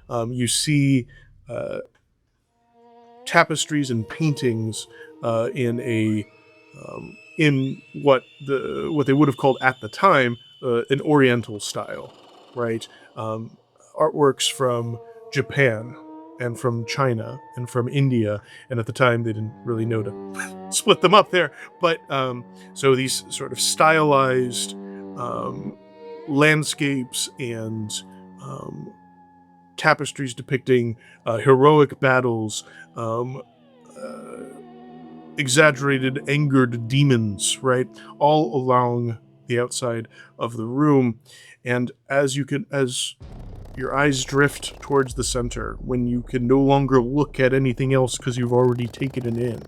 You see tapestries and paintings in what they would have called at the time an Oriental style, right? Artworks from Japan and from China and from India, and at the time they didn't really know to split them up there. But so these sort of stylized landscapes and tapestries depicting heroic battles, exaggerated, angered demons, right? All along the outside of the room. And as your eyes drift towards the center, when you can no longer look at anything else because you've already taken it in,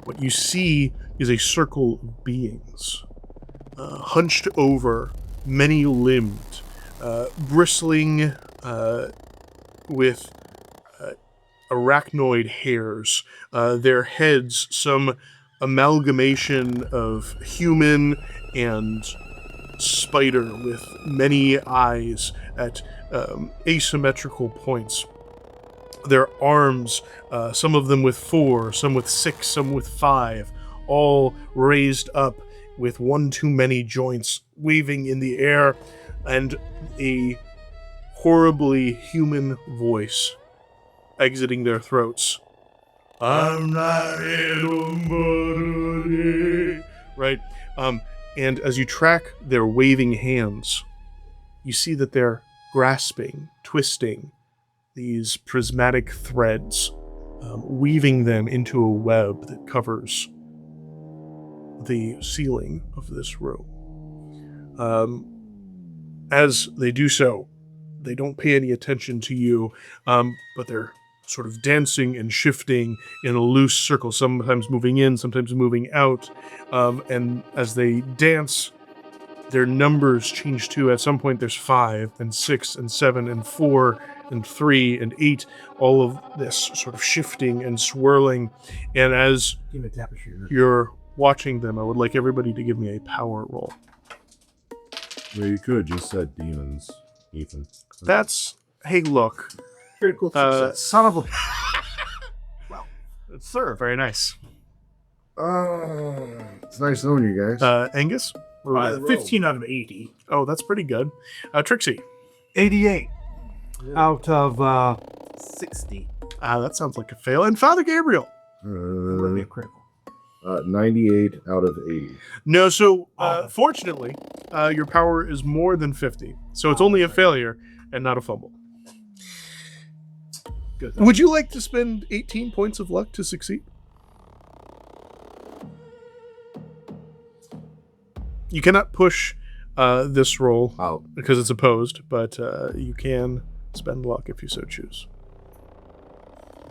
what you see is a circle of beings, hunched over, many-limbed, bristling with arachnoid hairs, their heads some amalgamation of human and spider with many eyes at asymmetrical points. Their arms, some of them with 4, some with 6, some with 5, all raised up with one too many joints waving in the air, and a horribly human voice exiting their throats. I'm not anybody. Right? And as you track their waving hands, you see that they're grasping, twisting these prismatic threads, weaving them into a web that covers the ceiling of this room. As they do so, they don't pay any attention to you, but they're sort of dancing and shifting in a loose circle, sometimes moving in, sometimes moving out. And as they dance, their numbers change too. At some point, there's 5 and 6 and 7 and 4 and 3 and 8, all of this sort of shifting and swirling. And as you're watching them, I would like everybody to give me a power roll. Well, you could just said demons, Ethan. That's, hey, look. Critical success. Son of a. Sir, very nice. It's nice knowing you guys. Angus? 15 out of 80. Oh, that's pretty good. Trixie? 88 out of 60. That sounds like a fail. And Father Gabriel? be a critical. 98 out of 80. No, so fortunately, your power is more than 50. So it's only a failure and not a fumble. Good. Would you like to spend 18 points of luck to succeed? You cannot push this roll Out. because it's opposed, but you can spend luck if you so choose.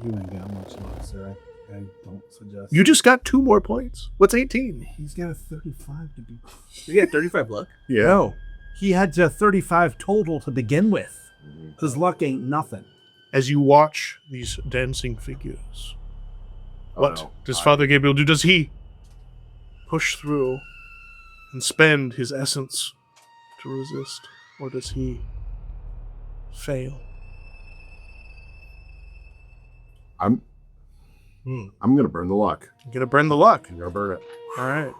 You ain't got much luck, sir. I don't suggest. You just got 2 more points. What's 18? He's got a 35 to be. You got 35 luck. Yeah. No, he had to 35 total to begin with. His luck ain't nothing. As you watch these dancing figures, what no. does Father Gabriel do? Does he push through and spend his essence to resist? Or does he fail? I'm gonna burn the luck. You're gonna burn the luck. I'm gonna burn it. All right.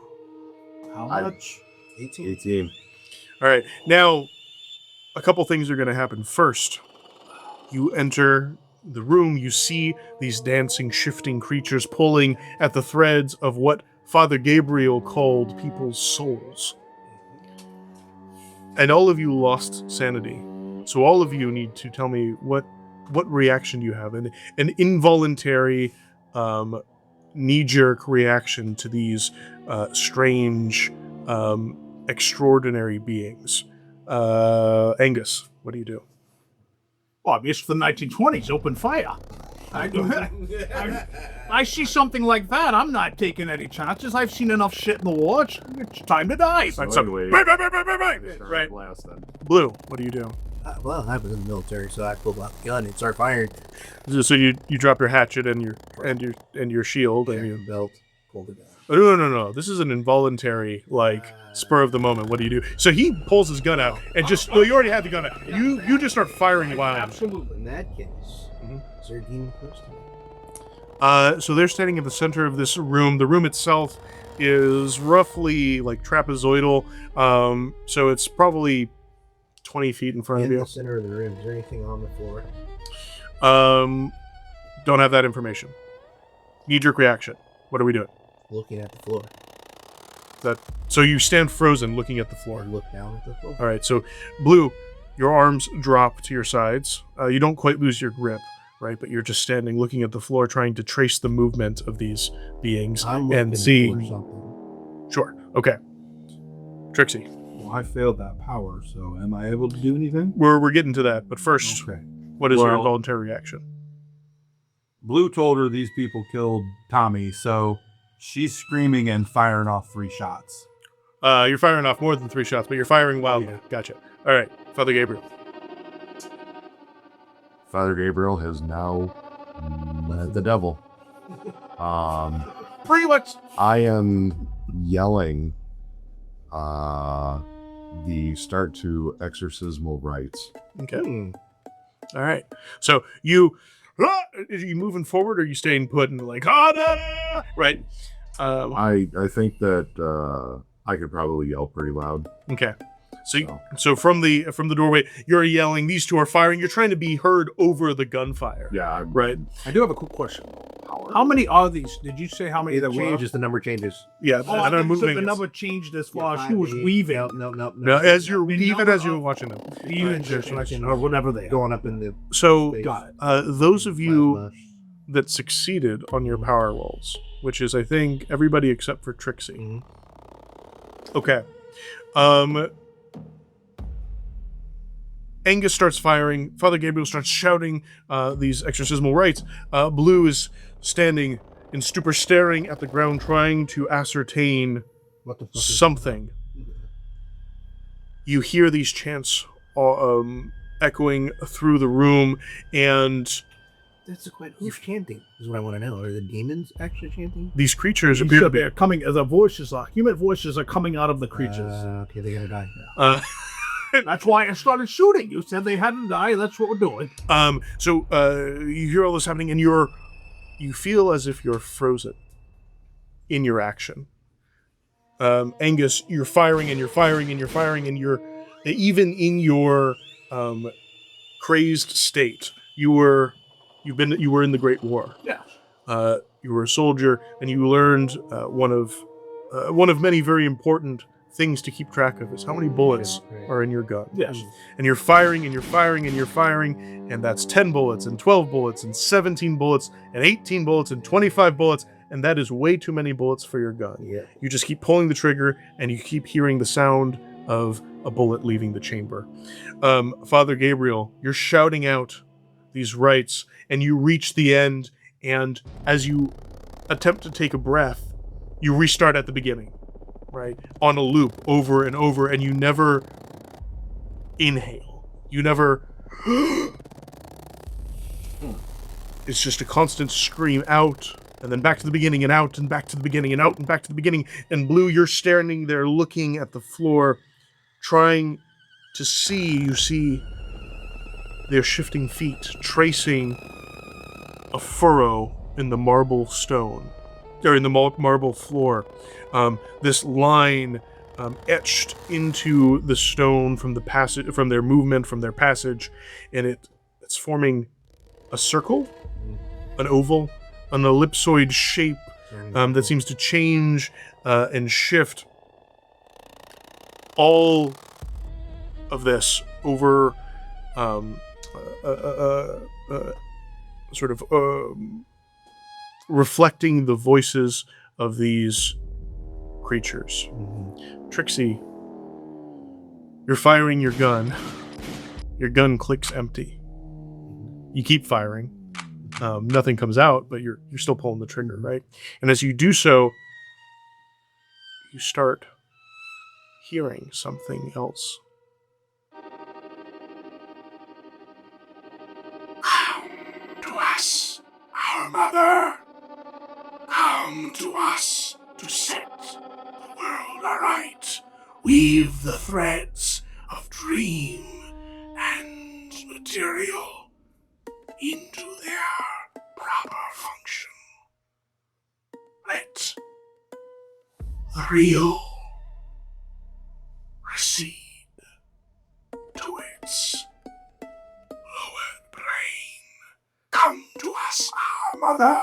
How I- much? 18. All right. Now, a couple things are going to happen. First, you enter the room. You see these dancing, shifting creatures pulling at the threads of what Father Gabriel called people's souls. And all of you lost sanity. So all of you need to tell me what reaction you have. An involuntary, knee-jerk reaction to these strange, extraordinary beings. Angus, what do you do? Well, it's the 1920s. Open fire. I see something like that. I'm not taking any chances. I've seen enough shit in the war. It's time to die. So So- anyway, Right. blast then. Blue, what do you do? Well, I was in the military, so I pulled out the gun and started firing. So you drop your hatchet and your shield and you. Belt, pulled the gun. Oh, no. This is an involuntary, spur of the moment. What do you do? So he pulls his gun out and just. No, you already had the gun out. You just start firing wild. Absolutely. In that case, Mhm. is there a demon close to me? So they're standing at the center of this room. The room itself is roughly trapezoidal. So it's probably 20 feet in front In of you. the center of the room, is there anything on the floor? Don't have that information. Knee-jerk reaction. What are we doing? Looking at the floor. So you stand frozen looking at the floor. Or look down at the floor. All right, so Blue, your arms drop to your sides. You don't quite lose your grip, right? But you're just standing looking at the floor trying to trace the movement of these beings I'm and looking see. for something. Sure. Okay. Trixie, Well, I failed that power, so am I able to do anything? we're getting to that. But first, Okay. what is your Well- involuntary reaction? Blue told her these people killed Tommy, so she's screaming and firing off 3 shots. You're firing off more than 3 shots, but you're firing wildly. Gotcha. All right, Father Gabriel. Father Gabriel has now met the devil. Pretty much. I am yelling the start to exorcismal rites. Okay. All right. So you are you moving forward or are you staying put and right? I think that I could probably yell pretty loud. Okay. So from the doorway, you're yelling. These two are firing. You're trying to be heard over the gunfire. Yeah, I'm Right. I do have a quick question. How many are these? Did you say how many It there were? changes, the number changes. Yeah. Oh, I and I'm thought you said moving. the number changed as far as she was weaving. No. Now, as you're The even number as you're of- watching them. Even Selection or whatever they are. going up in the So Got it. those of you Flash. that succeeded on your power rolls, which is I think everybody except for Trixie. Mhm. Okay. Angus starts firing. Father Gabriel starts shouting these exorcismal rites. Blue is standing in stupor, staring at the ground, trying to ascertain What the fuck is something. You hear these chants echoing through the room, and That's a quite. Who's chanting? Is what I want to know. Are the demons actually chanting? these creatures appear to be. They're coming. The voices are human voices are coming out of the creatures. Okay, they're gonna die. Uh, That's why I started shooting. You said they hadn't died. That's what we're doing. So you hear all this happening, and you feel as if you're frozen in your action. Angus, you're firing and you're firing and you're firing, and you're even in your crazed state. You were in the Great War. Yeah. You were a soldier, and you learned one of many very important things to keep track of is how many bullets are in your gun. Yes. And you're firing and you're firing and you're firing, and that's 10 bullets and 12 bullets and 17 bullets and 18 bullets and 25 bullets, and that is way too many bullets for your gun. Yeah. You just keep pulling the trigger and you keep hearing the sound of a bullet leaving the chamber. Father Gabriel, you're shouting out these rites, and you reach the end, and as you attempt to take a breath, you restart at the beginning, right? On a loop, over and over, and you never inhale. You never... It's just a constant scream out, and then back to the beginning, and out, and back to the beginning, and out, and back to the beginning. And Blue, you're standing there looking at the floor, trying to see. You see their shifting feet tracing a furrow in the marble stone, or in the marble floor. This line etched into the stone from the passage, from their movement, from their passage, and it's forming a circle, an oval, an ellipsoid shape that seems to change and shift. All of this over sort of reflecting the voices of these creatures. Trixie, you're firing your gun. Your gun clicks empty. You keep firing. Nothing comes out, but you're still pulling the trigger, right? And as you do so, you start hearing something else. Come to us, our mother. Come to us to set the world aright. Weave the threads of dream and material into their proper function. Let the real recede to its lowered brain. Come to us, our mother.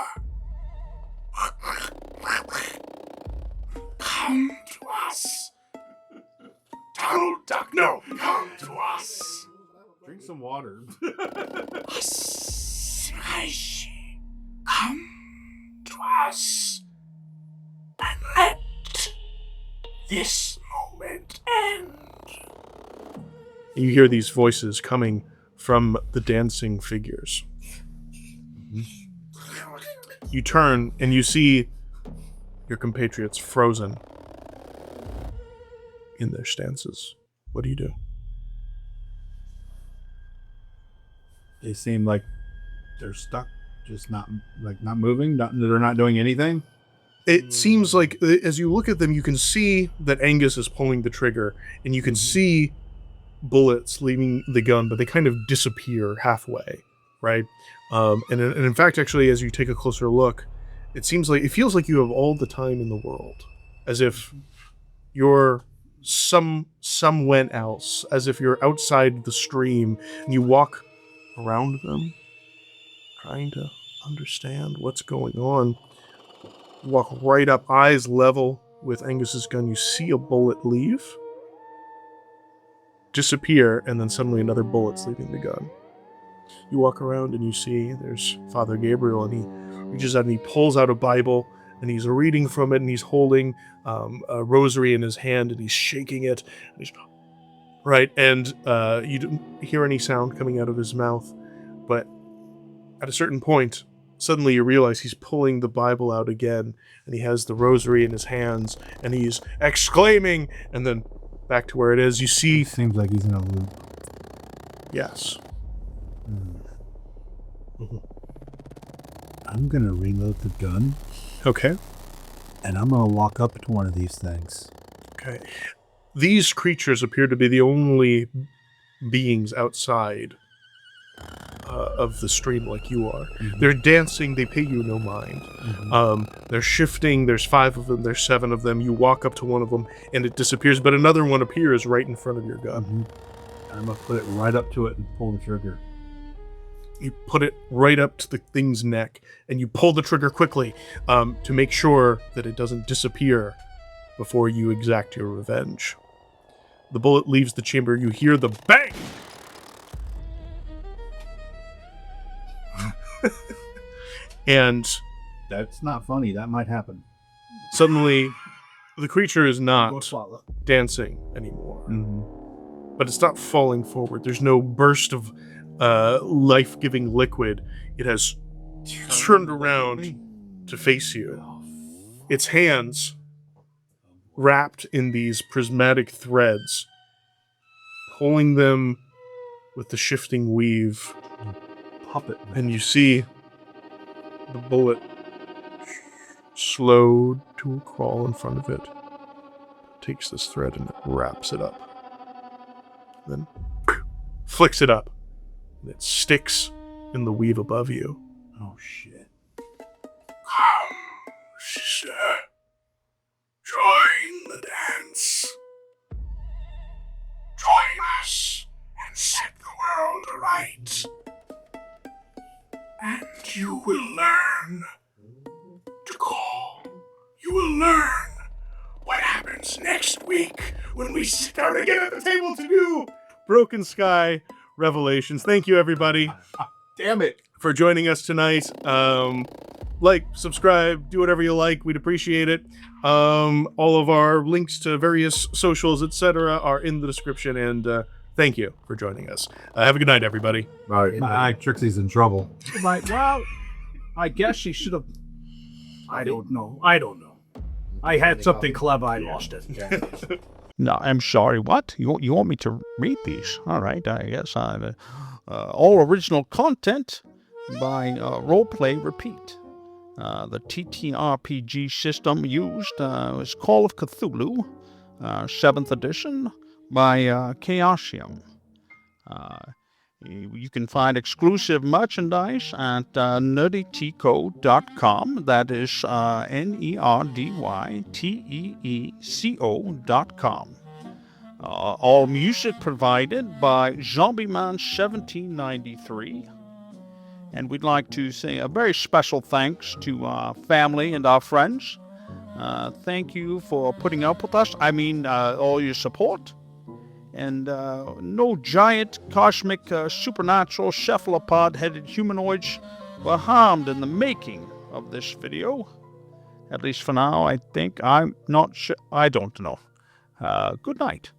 Come to us. Donald Duck, no, come to us. Drink some water. Asraishi, come to us. And let this moment end. You hear these voices coming from the dancing figures. You turn and you see your compatriots frozen in their stances. What do you do? They seem like they're stuck, just not moving. They're not doing anything. It seems like as you look at them, you can see that Angus is pulling the trigger, and you can see bullets leaving the gun, but they kind of disappear halfway, right? And in fact, actually, as you take a closer look, it feels like you have all the time in the world, as if you're somewhere else, as if you're outside the stream, and you walk around them, trying to understand what's going on. You walk right up, eyes level with Angus's gun. You see a bullet leave, disappear, and then suddenly another bullet's leaving the gun. You walk around and you see there's Father Gabriel, and he reaches out and he pulls out a Bible, and he's reading from it, and he's holding a rosary in his hand, and he's shaking it. And and you don't hear any sound coming out of his mouth, but at a certain point, suddenly you realize he's pulling the Bible out again, and he has the rosary in his hands, and he's exclaiming, and then back to where it is. You see... It seems like he's in a loop. Yes. I'm going to reload the gun. Okay. And I'm going to walk up to one of these things. Okay. These creatures appear to be the only beings outside of the stream like you are. Mm-hmm. They're dancing, they pay you no mind. Mm-hmm. They're shifting, there's 5 of them, there's 7 of them. You walk up to one of them and it disappears, but another one appears right in front of your gun. Mm-hmm. I'm going to put it right up to it and pull the trigger. You put it right up to the thing's neck and you pull the trigger quickly to make sure that it doesn't disappear before you exact your revenge. The bullet leaves the chamber. You hear the bang! And that's not funny. That might happen. Suddenly, the creature is not dancing anymore. Mm-hmm. But it's not falling forward. There's no burst of life-giving liquid, it has turned around to face you. Its hands, wrapped in these prismatic threads, pulling them with the shifting weave. Puppet. And you see the bullet slowed to a crawl in front of it. Takes this thread and it wraps it up. Then flicks it up. And it sticks in the weave above you. Oh, shit. Come, sister. Join the dance. Join us and set the world aright. And you will learn to call. You will learn what happens next week when we sit down again at the table to do Broken Sky Revelations. Thank you, everybody, Damn it. for joining us tonight. Like, subscribe, do whatever you like. We'd appreciate it. All of our links to various socials, etc., are in the description. And thank you for joining us. Have a good night, everybody. Trixie's in trouble. Right, well, I guess she should have... I don't know. I had something clever, I lost it. No, I'm sorry. What? You want me to read these? All right, I guess I'm all original content by Roleplay Repeat. The TTRPG system used is Call of Cthulhu, 7th edition by Chaosium. You can find exclusive merchandise at nerdyteco.com. That is nerdyteeco.com. All music provided by ZombieMan1793. And we'd like to say a very special thanks to our family and our friends. Thank you for putting up with us. I mean, all your support. And no giant, cosmic, supernatural, cephalopod-headed humanoids were harmed in the making of this video. At least for now, I think. I'm not sure. I don't know. Good night.